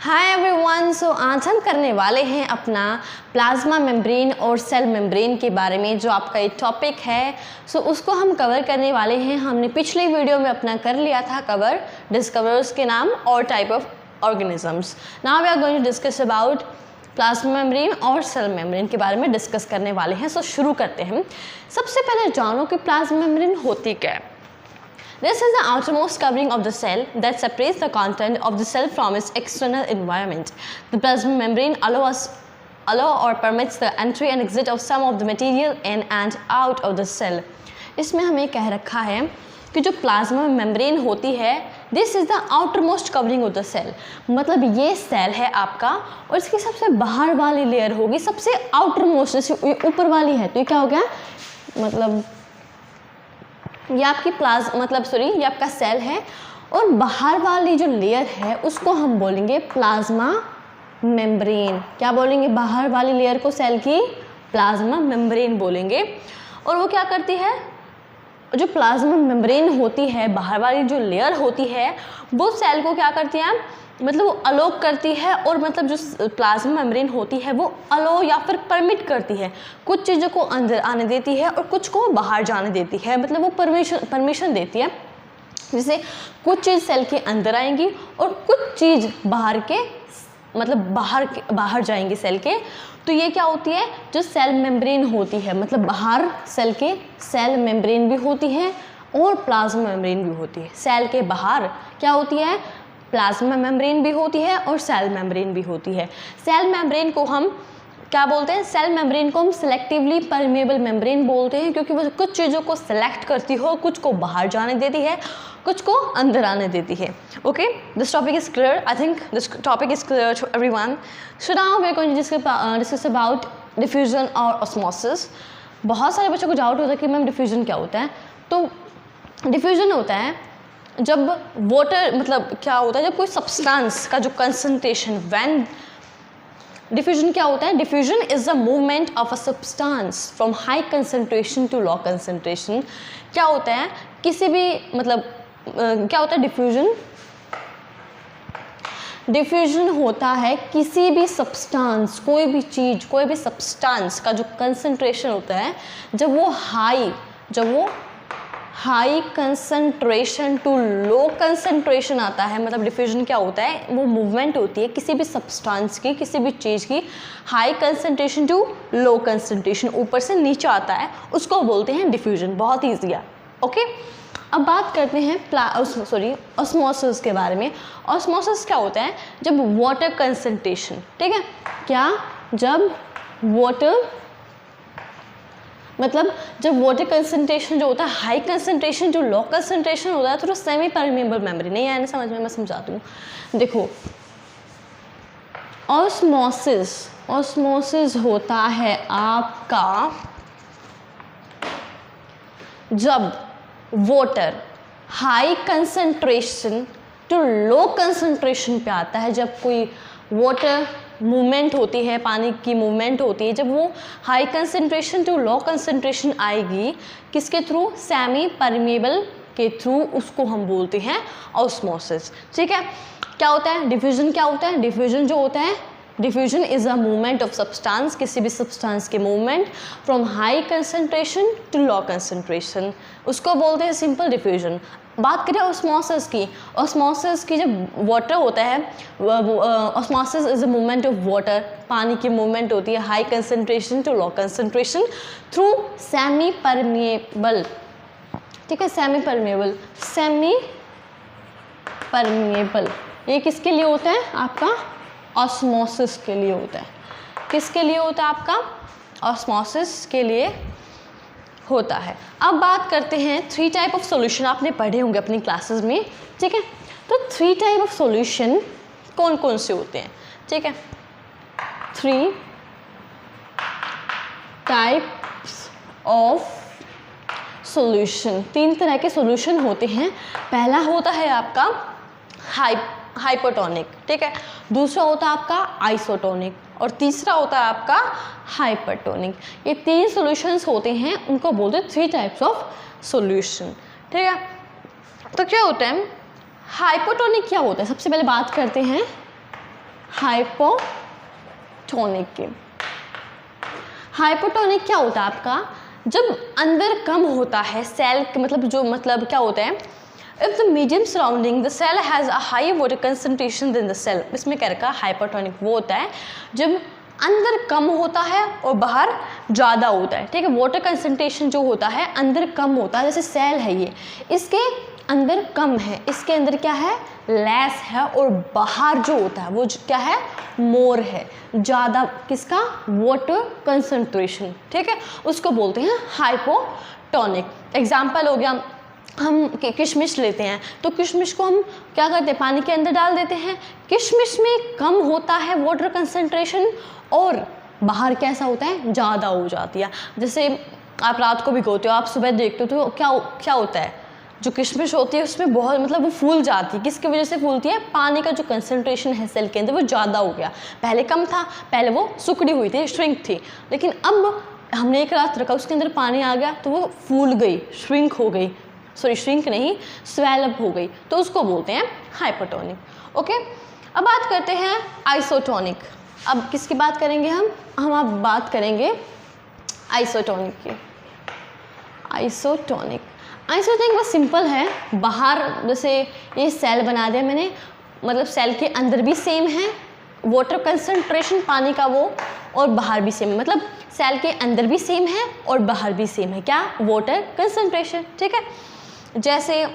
Hi everyone, सो आज हम करने वाले हैं अपना प्लाज्मा मेम्ब्रेन और सेल मेम्ब्रेन के बारे में, जो आपका एक टॉपिक है। सो उसको हम कवर करने वाले हैं। हमने पिछले वीडियो में अपना कर लिया था कवर डिस्कवर्स के नाम और type of organisms. Now we are going to discuss about plasma membrane और सेल मेम्ब्रेन के बारे में डिस्कस करने वाले हैं। सो शुरू करते हैं। सबसे पहले जानो कि प्लाज्मा मेम्ब्रेन होती क्या है। This is the outermost covering of the cell that separates the content of the cell from its external environment. The plasma membrane allow or permits the entry and exit of some of the material in and out of the cell. इसमें हमें कह रखा है कि जो plasma membrane होती है, this is the outermost covering of the cell. मतलब ये सेल है आपका और इसकी सबसे बाहर वाली लेयर होगी, सबसे आउटरमोस्ट, जैसे ऊपर वाली है तो ये क्या हो गया, मतलब ये आपकी ये आपका सेल है और बाहर वाली जो लेयर है उसको हम बोलेंगे प्लाज्मा मेम्ब्रेन। क्या बोलेंगे? बाहर वाली लेयर को सेल की प्लाज्मा मेम्ब्रेन बोलेंगे। और वो क्या करती है, जो प्लाज्मा मेम्ब्रेन होती है, बाहर वाली जो लेयर होती है, वो सेल को क्या करती है, मतलब वो अलो करती है। और मतलब जो प्लाज्मा मेम्ब्रेन होती है वो अलो या फिर परमिट करती है, कुछ चीज़ों को अंदर आने देती है और कुछ को बाहर जाने देती है। मतलब वो परमिशन देती है, जैसे कुछ चीज़ सेल के अंदर आएंगी और कुछ चीज़ बाहर जाएंगी सेल के। तो ये क्या होती है, जो सेल मेम्ब्रेन होती है, मतलब बाहर सेल के सेल मेम्ब्रेन भी होती है और प्लाज्मा मेम्ब्रेन भी होती है। सेल के बाहर क्या होती है, प्लाज्मा मेम्ब्रेन भी होती है और सेल मेम्ब्रेन भी होती है। सेल मेम्ब्रेन को हम क्या बोलते हैं, सेल मेम्ब्रेन को हम सिलेक्टिवली परमेबल मेम्ब्रेन बोलते हैं, क्योंकि वो कुछ चीज़ों को सिलेक्ट करती हो, कुछ को बाहर जाने देती है, कुछ को अंदर आने देती है। Okay, this topic is clear. I think this topic is clear to everyone. So now we are going to discuss about diffusion और ऑस्मोसिस। बहुत सारे बच्चों को डाउट होता है कि मैम डिफ्यूजन क्या होता है। तो डिफ्यूजन होता है जब वाटर, मतलब क्या होता है, जब कोई सब्सटेंस का जो कंसंट्रेशन, व्हेन डिफ्यूजन क्या होता है, diffusion is the movement of a substance from high concentration to low concentration. क्या होता है, किसी भी क्या होता है डिफ्यूजन होता है किसी भी सब्सटेंस, कोई भी चीज़, कोई भी सब्सटेंस का जो कंसंट्रेशन होता है, जब वो high concentration to low concentration आता है। मतलब डिफ्यूजन क्या होता है, वो मूवमेंट होती है किसी भी सब्सटेंस की, किसी भी चीज़ की high concentration to low concentration, ऊपर से नीचे आता है, उसको बोलते हैं डिफ्यूजन। बहुत ईजी है। ओके, अब बात करते हैं ऑस्मोसिस के बारे में। ऑस्मोसिस क्या होता है, जब वाटर कंसंट्रेशन, ठीक है, जब वाटर कंसंट्रेशन जो होता है, हाई कंसंट्रेशन जो लो कंसंट्रेशन होता है, तो सेमी परमेबल मेम्ब्रेन। नहीं आया ना समझ में, मैं समझाती हूँ। देखो, ऑस्मोसिस होता है आपका जब water high concentration to low concentration पे आता है। जब कोई वाटर मूवमेंट होती है, पानी की मूवमेंट होती है, जब वो high concentration to low concentration आएगी, किसके थ्रू, सेमी परमेबल के थ्रू, उसको हम बोलते हैं ऑस्मोसिस। ठीक है, क्या होता है डिफ्यूजन? क्या होता है डिफ्यूजन? जो होता है, diffusion is a movement of substance, किसी भी सब्सटेंस के movement from high concentration to low concentration, उसको बोलते हैं सिंपल डिफ्यूजन। बात करें ऑस्मोसिस की, जब वाटर होता है, osmosis is a movement of water, पानी की मूवमेंट होती है high concentration to low concentration through semi permeable. ठीक है, सेमी परमेबल ये किसके लिए होता है, आपका ऑस्मोसिस के लिए होता है। किसके लिए होता है, आपका ऑस्मोसिस के लिए होता है। अब बात करते हैं 3 टाइप ऑफ सॉल्यूशन, आपने पढ़े होंगे अपनी क्लासेस में। ठीक है, तो 3 टाइप ऑफ सॉल्यूशन कौन कौन से होते हैं? ठीक है, 3 टाइप्स ऑफ सॉल्यूशन, 3 तरह के सॉल्यूशन होते हैं। पहला होता है आपका हाइपोटोनिक, ठीक है, दूसरा होता है आपका आइसोटोनिक और तीसरा होता है आपका हाइपरटोनिक। ये 3 सॉल्यूशंस होते हैं, उनको बोलते हैं 3 टाइप्स ऑफ सॉल्यूशन। ठीक है, तो क्या होता है हाइपोटोनिक क्या होता है? सबसे पहले बात करते हैं हाइपोटोनिक की। हाइपोटोनिक क्या होता है आपका, जब अंदर कम होता है सेल, मतलब क्या होता है, if the medium surrounding the cell has a high water concentration then the cell, इसमें क्या रखा, हाइपोटोनिक वो होता है जब अंदर कम होता है और बाहर ज़्यादा होता है, ठीक है। वाटर कंसनट्रेशन जो होता है अंदर कम होता है, जैसे सेल है ये, इसके अंदर कम है, इसके अंदर क्या है, लेस है, और बाहर जो होता है वो क्या है, मोर है, ज़्यादा, किसका, वाटर कंसंट्रेशन, ठीक है, उसको बोलते हैं हाइपोटोनिक। एग्जाम्पल हो गया, हम किशमिश लेते हैं तो किशमिश को हम क्या करते हैं, पानी के अंदर डाल देते हैं, किशमिश में कम होता है वाटर कंसंट्रेशन और बाहर कैसा होता है, ज़्यादा हो जाती है। जैसे आप रात को भिगोते हो, आप सुबह देखते हो तो क्या होता है, जो किशमिश होती है उसमें बहुत वो फूल जाती है, किसकी वजह से फूलती है, पानी का जो कंसंट्रेशन है सेल के अंदर वो ज़्यादा हो गया, पहले कम था, पहले वो सुकड़ी हुई थी, श्रिंक थी, लेकिन अब हमने एक रात रखा, उसके अंदर पानी आ गया तो वो फूल गई, श्रिंक हो गई, सॉरी श्रिंक नहीं, स्वेलअप हो गई, तो उसको बोलते हैं हाइपोटोनिक। ओके, अब बात करते हैं आइसोटोनिक। अब किसकी बात करेंगे हम अब बात करेंगे आइसोटोनिक की। आइसोटोनिक बस सिंपल है, बाहर जैसे ये सेल बना दिया मैंने, मतलब सेल के अंदर भी सेम है वाटर कंसंट्रेशन पानी का वो, और बाहर भी सेम, मतलब सेल के अंदर भी सेम है और बाहर भी सेम है, क्या, वाटर कंसंट्रेशन, ठीक है। जैसे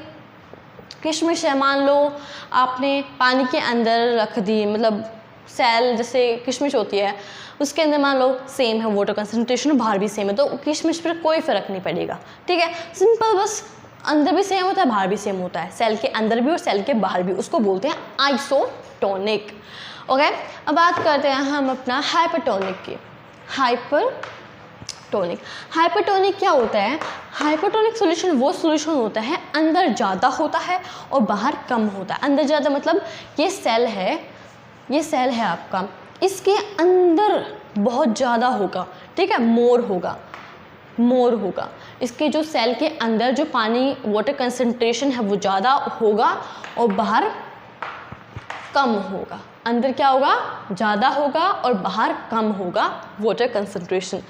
किशमिश है, मान लो आपने पानी के अंदर रख दी, मतलब सेल जैसे किशमिश होती है उसके अंदर मान लो सेम है वाटर कंसंट्रेशन, बाहर भी सेम है, तो किशमिश पर कोई फ़र्क नहीं पड़ेगा, ठीक है, सिंपल, बस अंदर भी सेम होता है बाहर भी सेम होता है, सेल के अंदर भी और सेल के बाहर भी, उसको बोलते हैं आइसोटोनिक। ओके, अब बात करते हैं हम अपना हाइपोटोनिक की। हाइपोटोनिक क्या होता है, हाइपोटोनिक सॉल्यूशन वो सॉल्यूशन होता है अंदर ज़्यादा होता है और बाहर कम होता है। अंदर ज़्यादा मतलब ये सेल है आपका, इसके अंदर बहुत ज़्यादा होगा, ठीक है, मोर होगा, इसके जो सेल के अंदर जो पानी वाटर कंसंट्रेशन है वो ज़्यादा होगा और बाहर कम होगा। अंदर क्या होगा, ज़्यादा होगा और बाहर कम होगा वाटर कंसंट्रेशन,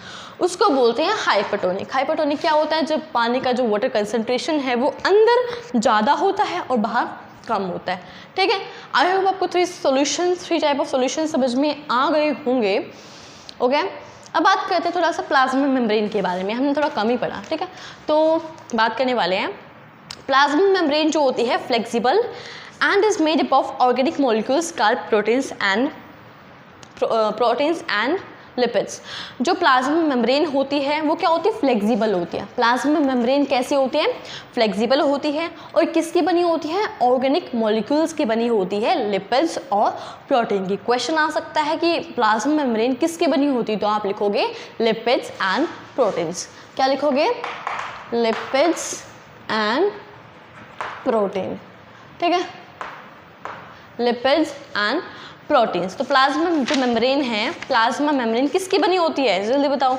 उसको बोलते हैं हाइपोटोनिक। हाइपोटोनिक क्या होता है, जब पानी का जो वाटर कंसंट्रेशन है वो अंदर ज़्यादा होता है और बाहर कम होता है, ठीक है। आई होप आपको थ्री टाइप ऑफ सॉल्यूशन समझ में आ गए होंगे। ओके, अब बात करते हैं थोड़ा सा प्लाज्मा मेम्ब्रेन के बारे में, हमने थोड़ा कम ही पढ़ा, ठीक है, तो बात करने वाले हैं। प्लाज्मा मेम्ब्रेन जो होती है flexible and is made up of organic molecules called proteins and lipids। जो प्लाज्मा मेम्ब्रेन होती है वो क्या होती है, फ्लेक्सिबल होती है। प्लाज्मा मेम्ब्रेन कैसी होती है, फ्लेक्सिबल होती है, और किसकी बनी होती है, ऑर्गेनिक मॉलिक्यूल्स की बनी होती है, लिपिड्स और प्रोटीन की। क्वेश्चन आ सकता है कि प्लाज्मा मेम्ब्रेन किसकी बनी होती है, तो आप लिखोगे लिपिड्स एंड प्रोटीन्स। क्या लिखोगे, लिपिड्स एंड प्रोटीन, ठीक है, लिपिड्स एंड प्रोटीन्स। तो प्लाज्मा जो मेम्ब्रेन है, प्लाज्मा मेम्ब्रेन किसकी बनी होती है, जल्दी बताओ।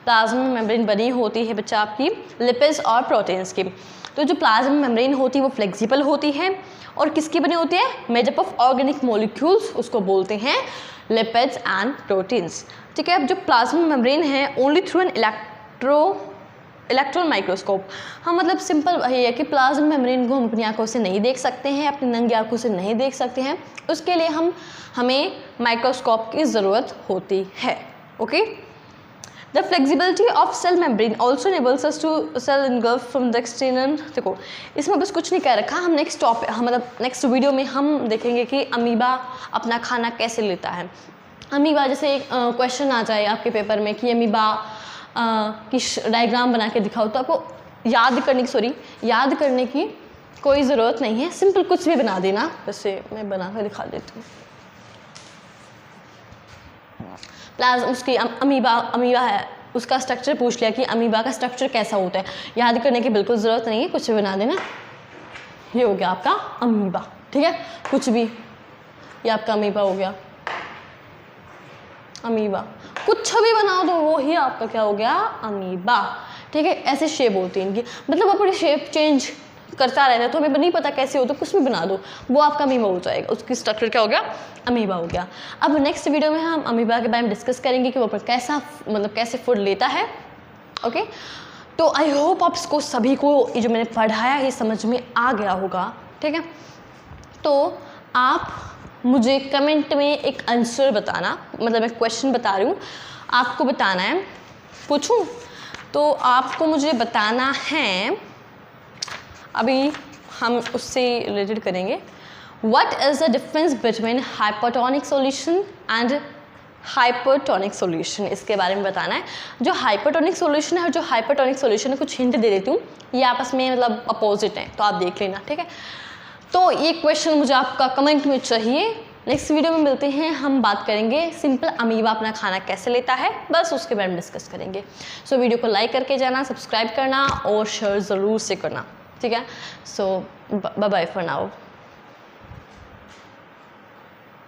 प्लाज्मा मेम्ब्रेन बनी होती है बच्चा आपकी लिपिड्स और प्रोटीन्स की। तो जो प्लाज्मा मेम्ब्रेन होती है वो फ्लेक्सिबल होती है और किसकी बनी होती है, made up of organic molecules, उसको बोलते हैं लिपिड्स एंड प्रोटीन्स, ठीक है। अब जो प्लाज्मा मेम्ब्रेन है only through an electron microscope, हम मतलब सिंपल वही है कि प्लाज्मा मेम्ब्रेन को हम अपनी आंखों से नहीं देख सकते हैं, अपनी नंगी आंखों से नहीं देख सकते हैं, उसके लिए हमें माइक्रोस्कोप की ज़रूरत होती है। Okay, the flexibility of cell membrane also enables us to cell engulf from the external। देखो इसमें बस कुछ नहीं कह रखा, हम नेक्स्ट वीडियो में हम देखेंगे कि अमीबा अपना खाना कैसे लेता है। अमीबा जैसे क्वेश्चन आ जाए आपके पेपर में कि अमीबा की डायग्राम बना के दिखाओ, तो आपको याद करने की कोई ज़रूरत नहीं है, सिंपल कुछ भी बना देना। वैसे मैं बना कर दिखा देती हूँ। उसकी अमीबा है, उसका स्ट्रक्चर पूछ लिया कि अमीबा का स्ट्रक्चर कैसा होता है, याद करने की बिल्कुल ज़रूरत नहीं है, कुछ भी बना देना। ये हो गया आपका अमीबा, ठीक है, कुछ भी, ये आपका अमीबा हो गया, अमीबा कुछ भी बना दो वो ही आपका क्या हो गया, अमीबा, ठीक है। ऐसे शेप होती है इनकी, मतलब अपनी शेप चेंज करता रहता है तो हमें नहीं पता कैसे हो, तो कुछ भी बना दो, वो आपका अमीबा हो जाएगा, उसकी स्ट्रक्चर क्या हो गया, अमीबा हो गया। अब नेक्स्ट वीडियो में हम अमीबा के बारे में डिस्कस करेंगे कि वो कैसा मतलब कैसे फूड लेता है। ओके, तो आई होप आप इसको सभी को ये जो मैंने पढ़ाया है समझ में आ गया होगा। ठीक है, तो आप मुझे कमेंट में एक आंसर बताना, मतलब मैं क्वेश्चन बता रही हूँ, आपको बताना है, पूछूं तो आपको मुझे बताना है, अभी हम उससे रिलेटेड करेंगे। What is the difference between hypertonic solution and hypertonic solution, इसके बारे में बताना है। जो हाइपरटोनिक सॉल्यूशन है और जो हाइपरटोनिक सॉल्यूशन है, कुछ हिंट दे देती हूँ, ये आपस में मतलब अपोजिट हैं, तो आप देख लेना। ठीक है, तो ये क्वेश्चन मुझे आपका कमेंट में चाहिए। नेक्स्ट वीडियो में मिलते हैं, हम बात करेंगे सिंपल अमीबा अपना खाना कैसे लेता है, बस उसके बारे में डिस्कस करेंगे। सो वीडियो को लाइक करके जाना, सब्सक्राइब करना और शेयर ज़रूर से करना। ठीक है, सो बाय बाय फॉर नाउ।